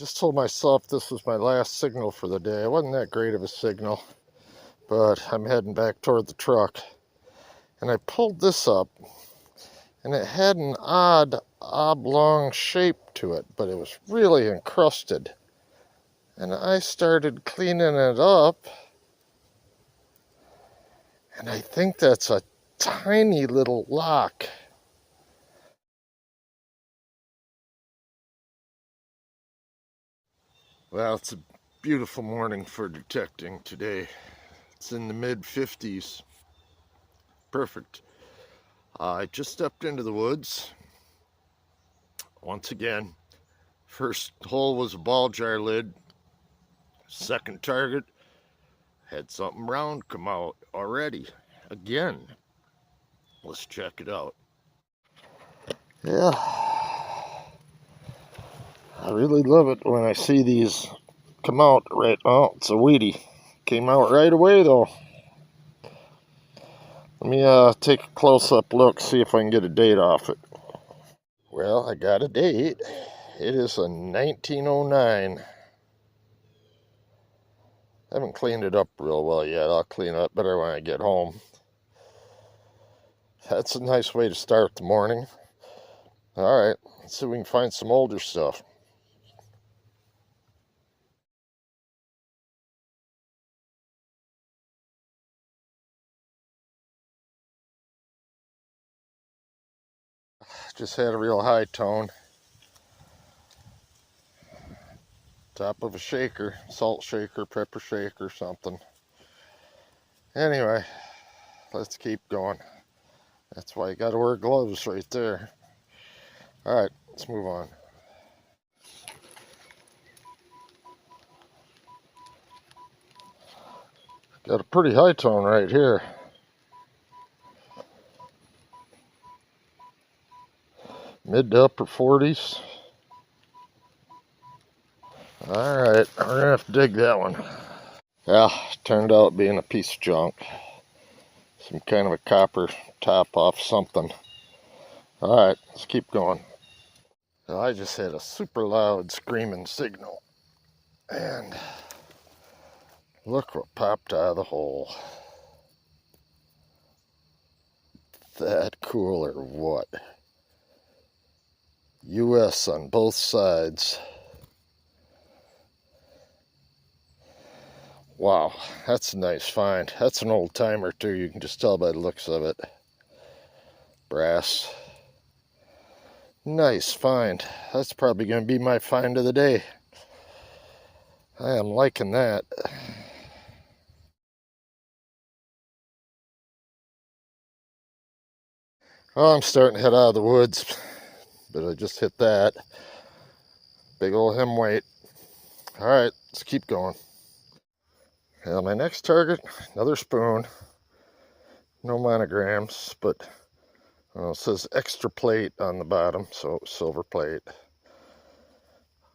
Just told myself this was my last signal for the day. It wasn't that great of a signal, but I'm heading back toward the truck. And I pulled this up, and it had an odd oblong shape to it, but it was really encrusted. And I started cleaning it up, and I think that's a tiny little lock. Well, it's a beautiful morning for detecting today. It's in the mid-50s. Perfect. I just stepped into the woods. Once again, first hole was a ball jar lid. Second target had something round come out already. Again, let's check it out. Yeah, I really love it when I see these come out right. Oh, it's a weedy. Came out right away though. Let me take a close-up look, see if I can get a date off it. Well, I got a date. It is a 1909. I haven't cleaned it up real well yet. I'll clean it up better when I get home. That's a nice way to start the morning. Alright, let's see if we can find some older stuff. Just had a real high tone. Top of a shaker, salt shaker, pepper shaker, something. Anyway, let's keep going. That's why you gotta wear gloves right there. Alright, let's move on. Got a pretty high tone right here. Mid to upper 40s. Alright, we're gonna have to dig that one. Yeah, turned out being a piece of junk. Some kind of a copper top off something. Alright, let's keep going. So I just had a super loud screaming signal. And look what popped out of the hole. That cool or what? US on both sides. Wow, that's a nice find. That's an old timer too, you can just tell by the looks of it. Brass. Nice find. That's probably going to be my find of the day. I am liking that. Oh, I'm starting to head out of the woods, but I just hit that. Big old hem weight. Alright, let's keep going. Now my next target, another spoon. No monograms, but it says extra plate on the bottom, so silver plate.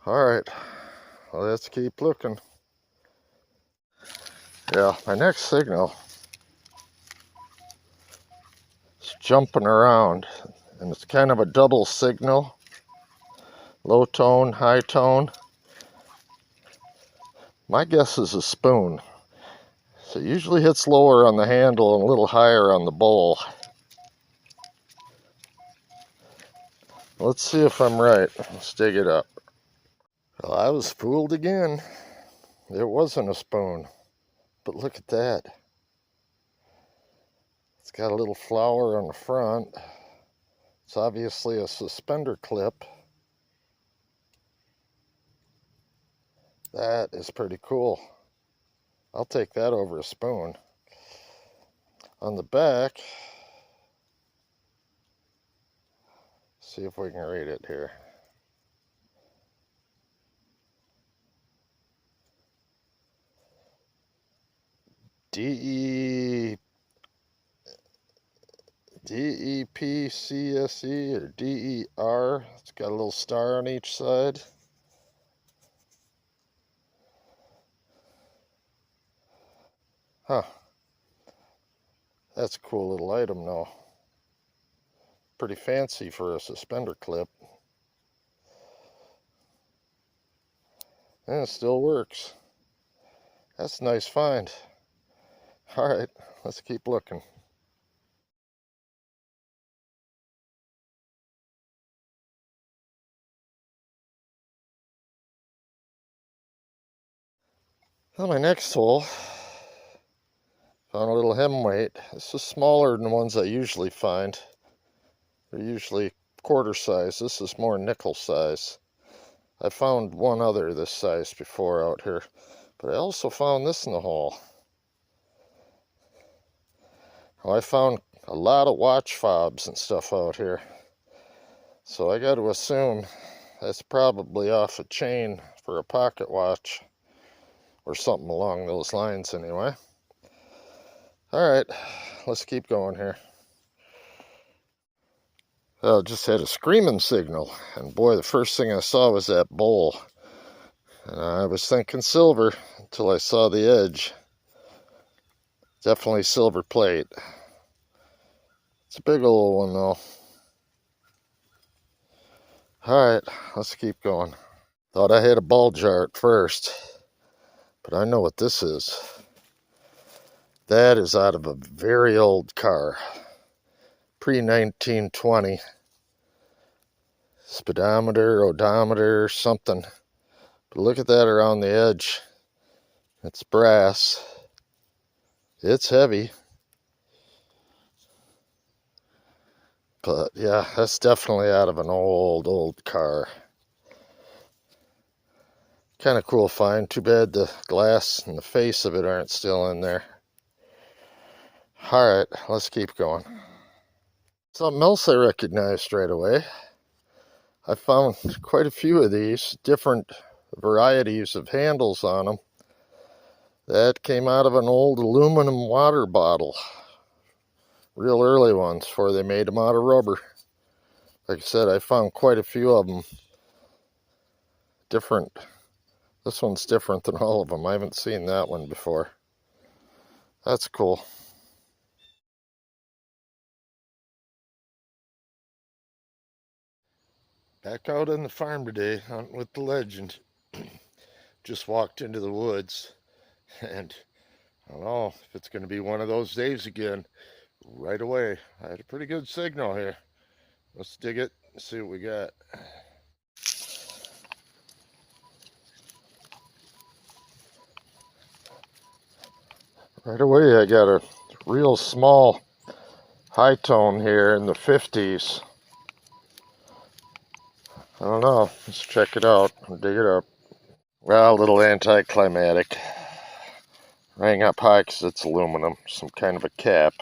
Alright, well, let's keep looking. Yeah, my next signal is jumping around, and it's kind of a double signal. Low tone, high tone. My guess is a spoon. So it usually hits lower on the handle and a little higher on the bowl. Let's see if I'm right. Let's dig it up. Well, I was fooled again. It wasn't a spoon. But look at that. It's got a little flower on the front. It's obviously a suspender clip. That is pretty cool. I'll take that over a spoon. On the back, see if we can read it here. DEPCSE or DER. It's got a little star on each side. Huh. That's a cool little item though. Pretty fancy for a suspender clip. And it still works. That's a nice find. All right, let's keep looking. On my next hole, found a little hemweight. This is smaller than the ones I usually find. They're usually quarter size. This is more nickel size. I found one other this size before out here, but I also found this in the hole. Well, I found a lot of watch fobs and stuff out here, so I got to assume that's probably off a chain for a pocket watch or something along those lines anyway. All right, let's keep going here. I just had a screaming signal, and boy, the first thing I saw was that bowl. And I was thinking silver until I saw the edge. Definitely silver plate. It's a big old one though. Alright, let's keep going. Thought I had a ball jar at first, but I know what this is. That is out of a very old car. Pre-1920. Speedometer, odometer, something. But look at that around the edge. It's brass. It's heavy. But yeah, that's definitely out of an old car. Kind of cool find. Too bad the glass and the face of it aren't still in there. Alright, let's keep going. Something else I recognized right away. I found quite a few of these different varieties of handles on them. That came out of an old aluminum water bottle. Real early ones before they made them out of rubber. Like I said, I found quite a few of them. Different. This one's different than all of them. I haven't seen that one before. That's cool. Back out on the farm today, hunting with the legend. Just walked into the woods, and I don't know if it's going to be one of those days again. Right away, I had a pretty good signal here. Let's dig it and see what we got. Right away, I got a real small high tone here in the 50s. I don't know. Let's check it out and dig it up. Well, a little anticlimactic. Rang up high because it's aluminum, some kind of a cap.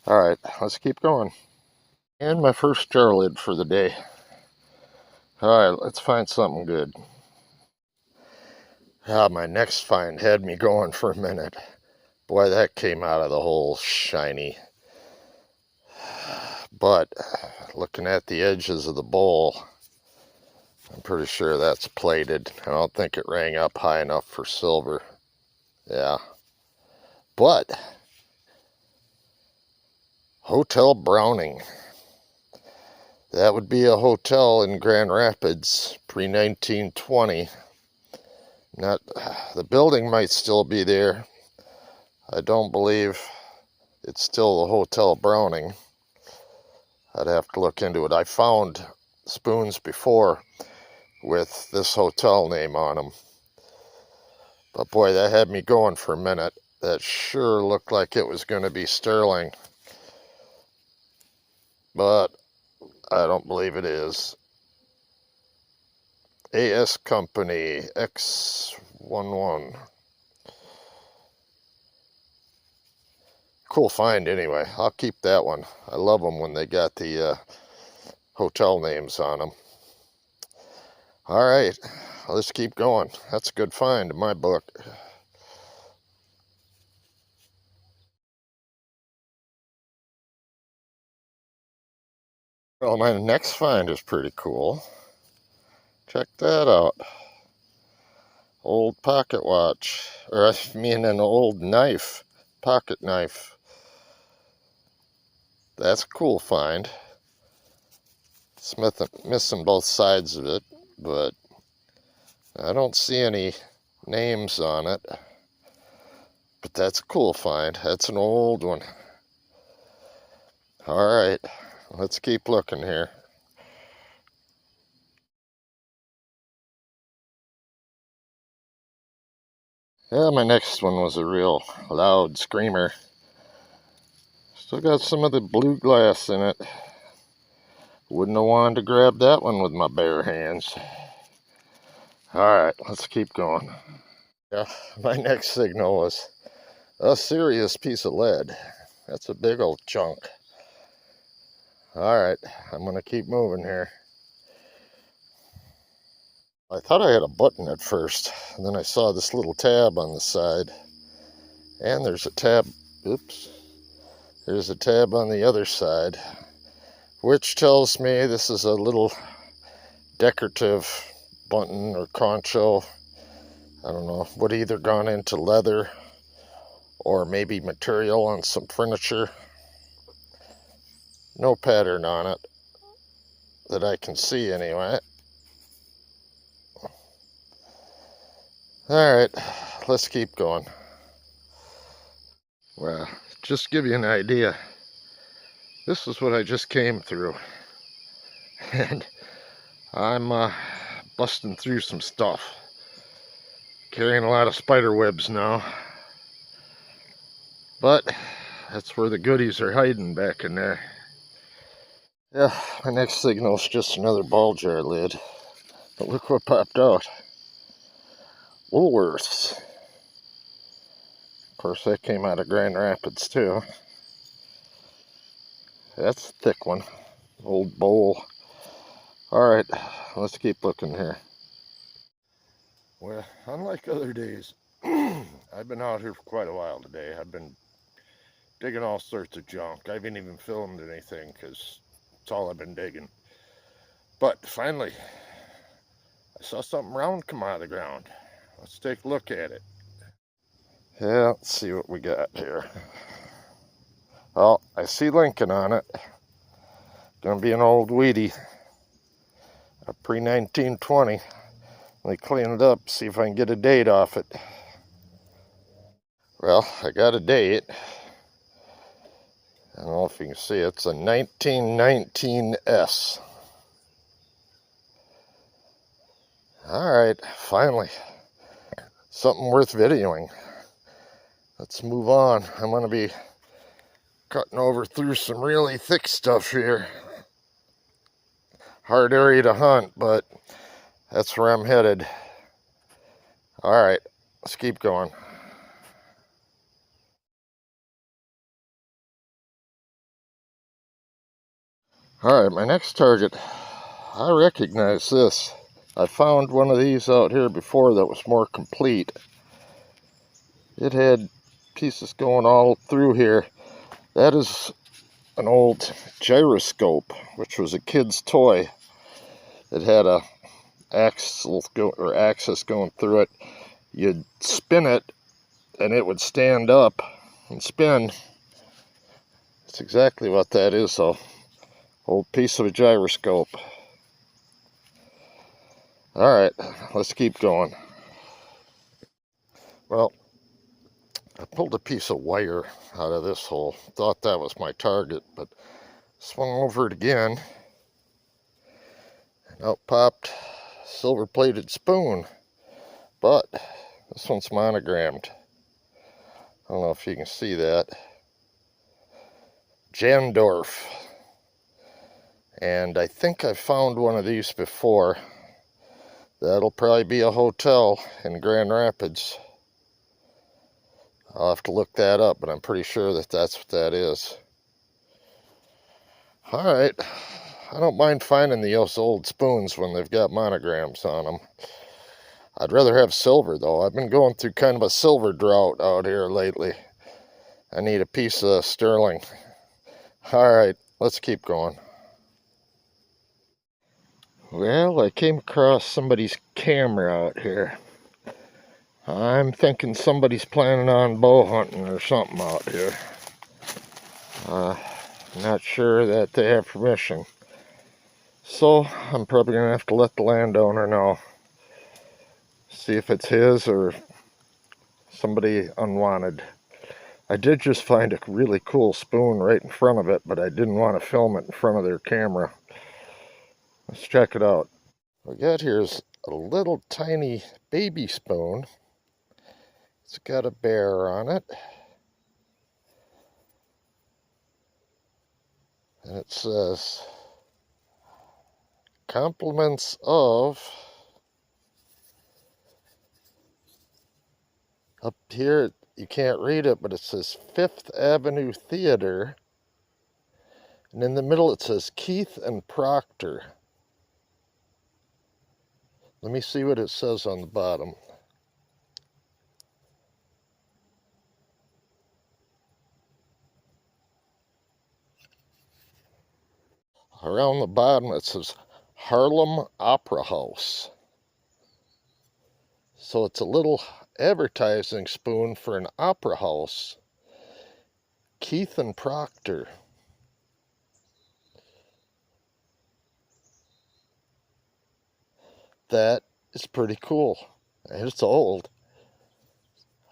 Alright, let's keep going. And my first jar lid for the day. Alright, let's find something good. My next find had me going for a minute. Boy, that came out of the hole shiny. But looking at the edges of the bowl, I'm pretty sure that's plated. I don't think it rang up high enough for silver. Yeah. But Hotel Browning. That would be a hotel in Grand Rapids, pre-1920. Not, the building might still be there. I don't believe it's still the Hotel Browning. I'd have to look into it. I found spoons before with this hotel name on them. But boy, that had me going for a minute. That sure looked like it was going to be sterling. But I don't believe it is. AS Company X11. Cool find anyway. I'll keep that one. I love them when they got the hotel names on them. All right, let's keep going. That's a good find in my book. Well, my next find is pretty cool. Check that out. Old pocket watch. Or I mean an old knife. Pocket knife. That's a cool find. Missing both sides of it, but I don't see any names on it, but that's a cool find. That's an old one. All right, let's keep looking here. Yeah, my next one was a real loud screamer. Still got some of the blue glass in it. Wouldn't have wanted to grab that one with my bare hands. Alright, let's keep going. Yeah, my next signal was a serious piece of lead. That's a big old chunk. Alright, I'm gonna keep moving here. I thought I had a button at first, and then I saw this little tab on the side. And there's a tab, oops, there's a tab on the other side, which tells me this is a little decorative button or concho. I don't know, would either gone into leather or maybe material on some furniture. No pattern on it that I can see anyway. Alright, let's keep going. Well, just to give you an idea, this is what I just came through. And I'm busting through some stuff. Carrying a lot of spider webs now. But that's where the goodies are hiding, back in there. Yeah, my next signal is just another ball jar lid. But look what popped out. Woolworths. Of course, that came out of Grand Rapids too. That's a thick one. Old bowl. Alright, let's keep looking here. Well, unlike other days, I've been out here for quite a while today. I've been digging all sorts of junk. I haven't even filmed anything because it's all I've been digging. But finally, I saw something round come out of the ground. Let's take a look at it. Yeah, let's see what we got here. Oh, I see Lincoln on it. Gonna be an old weedy. A pre-1920. Let me clean it up, see if I can get a date off it. Well, I got a date. I don't know if you can see it. It's a 1919S. Alright, finally. Something worth videoing. Let's move on. I'm going to be cutting over through some really thick stuff here. Hard area to hunt, but that's where I'm headed. Alright, let's keep going. Alright, my next target, I recognize this. I found one of these out here before that was more complete. It had pieces going all through here. That is an old gyroscope, which was a kid's toy. It had a axis going through it. You'd spin it and it would stand up and spin. That's exactly what that is, though. Old piece of a gyroscope. Alright, let's keep going. Well, I pulled a piece of wire out of this hole. Thought that was my target, but swung over it again. And out popped a silver-plated spoon. But this one's monogrammed. I don't know if you can see that. Jandorf. And I think I found one of these before. That'll probably be a hotel in Grand Rapids. I'll have to look that up, but I'm pretty sure that that's what that is. Alright, I don't mind finding those old spoons when they've got monograms on them. I'd rather have silver, though. I've been going through kind of a silver drought out here lately. I need a piece of sterling. Alright, let's keep going. Well, I came across somebody's camera out here. I'm thinking somebody's planning on bow hunting or something out here. Not sure that they have permission. So, I'm probably going to have to let the landowner know. See if it's his or somebody unwanted. I did just find a really cool spoon right in front of it, but I didn't want to film it in front of their camera. Let's check it out. What we got here is a little tiny baby spoon. It's got a bear on it. And it says, compliments of, up here you can't read it, but it says Fifth Avenue Theater. And in the middle it says Keith and Proctor. Let me see what it says on the bottom. Around the bottom it says Harlem Opera House. So it's a little advertising spoon for an opera house. Keith and Proctor. That is pretty cool. And it's old.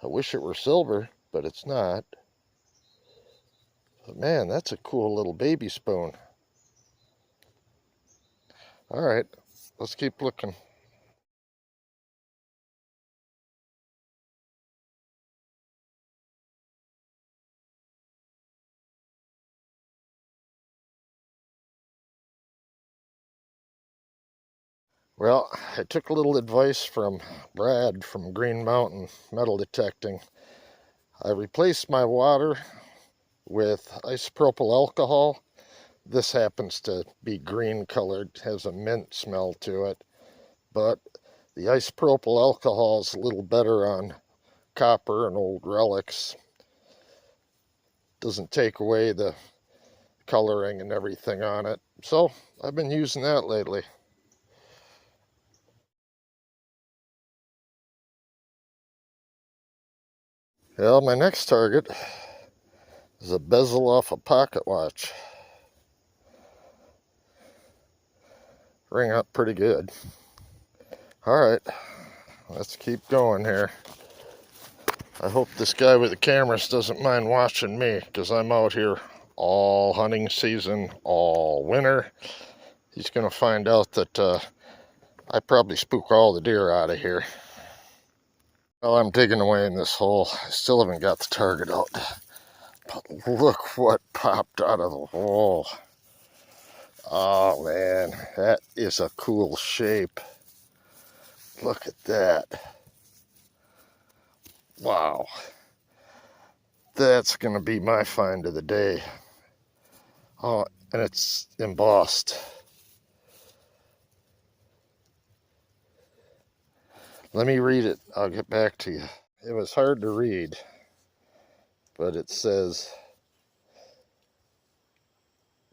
I wish it were silver, but it's not. But man, that's a cool little baby spoon. All right, let's keep looking. Well, I took a little advice from Brad from Green Mountain Metal Detecting. I replaced my water with isopropyl alcohol. This happens to be green colored, has a mint smell to it, but the isopropyl alcohol is a little better on copper and old relics. Doesn't take away the coloring and everything on it. So I've been using that lately. Well, my next target is a bezel off a pocket watch. Ring up pretty good. All right, let's keep going here. I hope this guy with the cameras doesn't mind watching me, because I'm out here all hunting season, all winter. He's going to find out that I probably spook all the deer out of here. Well, I'm digging away in this hole. I still haven't got the target out. But look what popped out of the hole. Oh man, that is a cool shape. Look at that. Wow. That's going to be my find of the day. Oh, and it's embossed. Let me read it. I'll get back to you. It was hard to read, but it says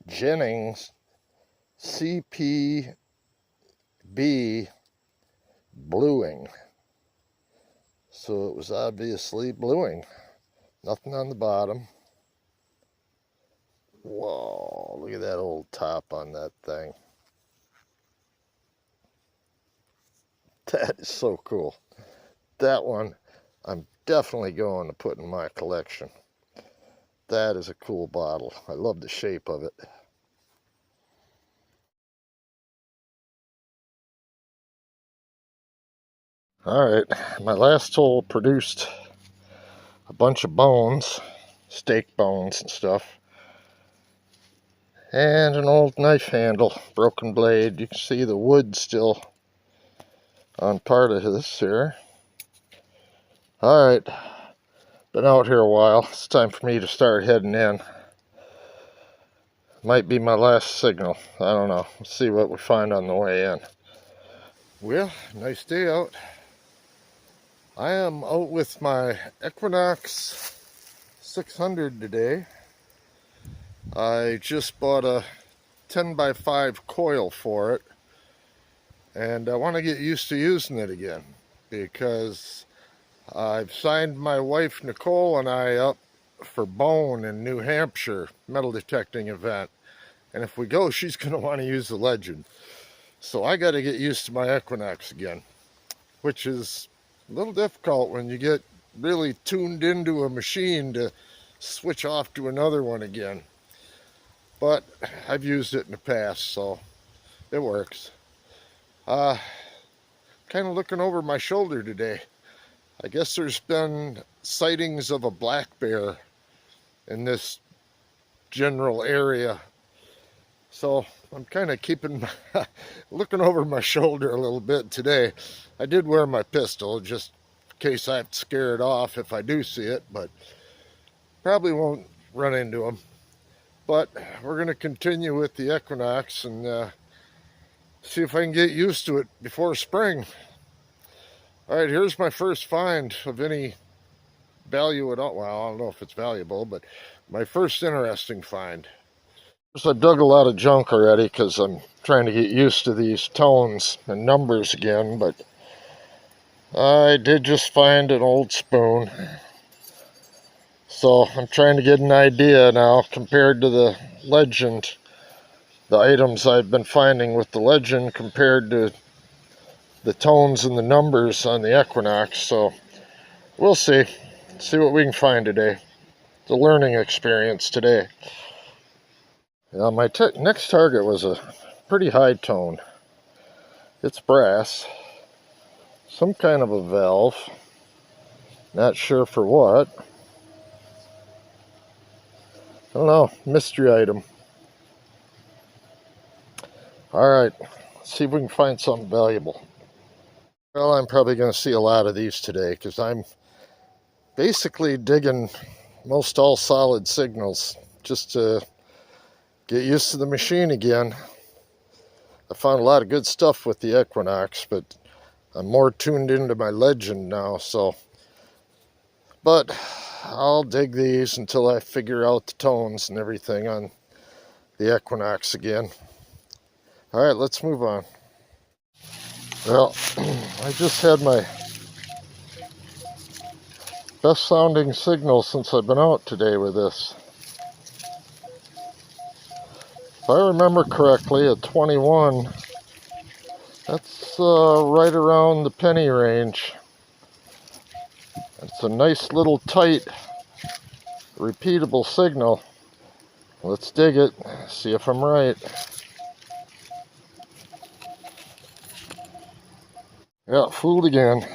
Jennings CPB bluing. So it was obviously bluing. Nothing on the bottom. Whoa, look at that old top on that thing. That is so cool. That one I'm definitely going to put in my collection. That is a cool bottle. I love the shape of it. All right, my last hole produced a bunch of bones, steak bones and stuff, and an old knife handle, broken blade. You can see the wood still on part of this here. All right, been out here a while. It's time for me to start heading in. Might be my last signal. I don't know. Let's see what we find on the way in. Well, nice day out. I am out with my Equinox 600 today. I just bought a 10x5 coil for it, and I want to get used to using it again, because I've signed my wife Nicole and I up for Bone in New Hampshire metal detecting event, and if we go, she's going to want to use the Legend, so I got to get used to my Equinox again. which is a little difficult when you get really tuned into a machine to switch off to another one again. But I've used it in the past, so it works. Kind of looking over my shoulder today. I guess there's been sightings of a black bear in this general area. So I'm kind of looking over my shoulder a little bit today. I did wear my pistol just in case I have to scare it off if I do see it, but probably won't run into them. But we're going to continue with the Equinox and see if I can get used to it before spring. All right, here's my first find of any value at all. Well, I don't know if it's valuable, but my first interesting find. So I've dug a lot of junk already because I'm trying to get used to these tones and numbers again, but I did just find an old spoon. So I'm trying to get an idea now compared to the legend, the items I've been finding with the legend compared to the tones and the numbers on the Equinox. So we'll see what we can find today. It's a learning experience today. Now my next target was a pretty high tone. It's brass, some kind of a valve, not sure for what. I don't know, mystery item. Alright, let's see if we can find something valuable. Well, I'm probably going to see a lot of these today because I'm basically digging most all solid signals just to get used to the machine again. I found a lot of good stuff with the Equinox, but I'm more tuned into my legend now, so. But I'll dig these until I figure out the tones and everything on the Equinox again. Alright, let's move on. Well, I just had my best sounding signal since I've been out today with this. If I remember correctly, at 21, that's right around the penny range. It's a nice little tight, repeatable signal. Let's dig it, see if I'm right. Yeah, fooled again.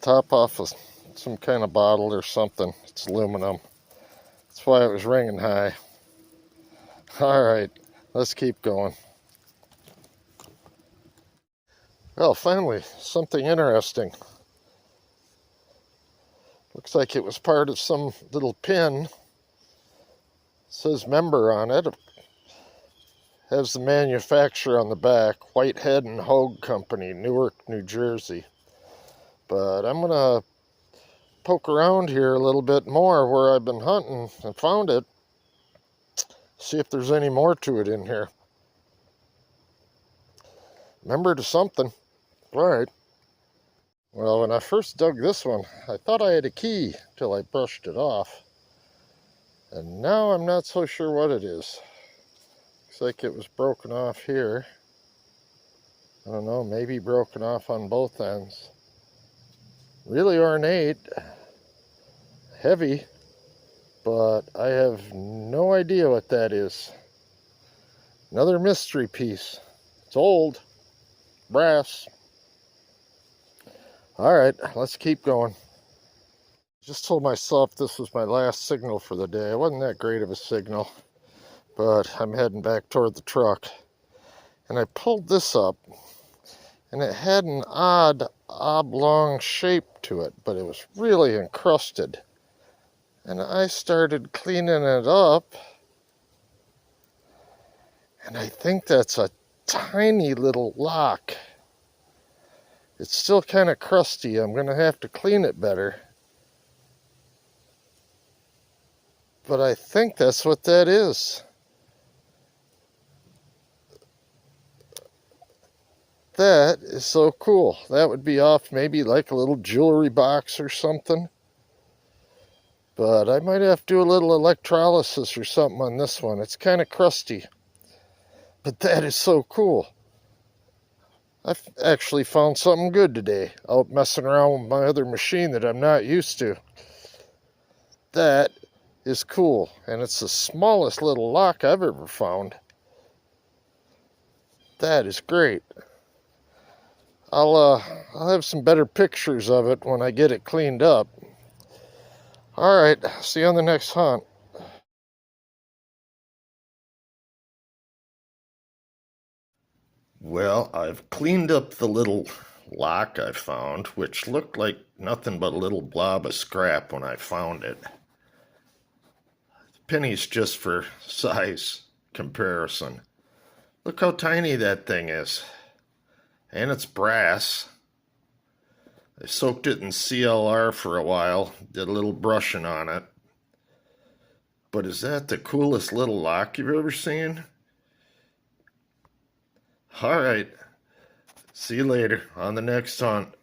Top off of some kind of bottle or something. It's aluminum. That's why it was ringing high. Alright, let's keep going. Well, finally, something interesting. Looks like it was part of some little pin. It says member on it. Has the manufacturer on the back, Whitehead and Hogue Company, Newark, New Jersey. But I'm going to poke around here a little bit more where I've been hunting and found it. See if there's any more to it in here. Member to something. Right. Well, when I first dug this one, I thought I had a key till I brushed it off. And now I'm not so sure what it is. Looks like it was broken off here. I don't know, maybe broken off on both ends. Really ornate, heavy, but I have no idea what that is. Another mystery piece. It's old, brass. Alright, let's keep going. Just told myself this was my last signal for the day. It wasn't that great of a signal, but I'm heading back toward the truck. And I pulled this up, and it had an odd oblong shape to it, but it was really encrusted. And I started cleaning it up, and I think that's a tiny little lock. It's still kind of crusty. I'm going to have to clean it better. But I think that's what that is. That is so cool. That would be off maybe like a little jewelry box or something. But I might have to do a little electrolysis or something on this one. It's kind of crusty. But that is so cool. I've actually found something good today, out messing around with my other machine that I'm not used to. That is cool, and it's the smallest little lock I've ever found. That is great. I'll have some better pictures of it when I get it cleaned up. All right, see you on the next hunt. Well, I've cleaned up the little lock I found, which looked like nothing but a little blob of scrap when I found it. Pennies just for size comparison. Look how tiny that thing is. And it's brass. I soaked it in CLR for a while, did a little brushing on it. But is that the coolest little lock you've ever seen? All right. See you later on the next hunt.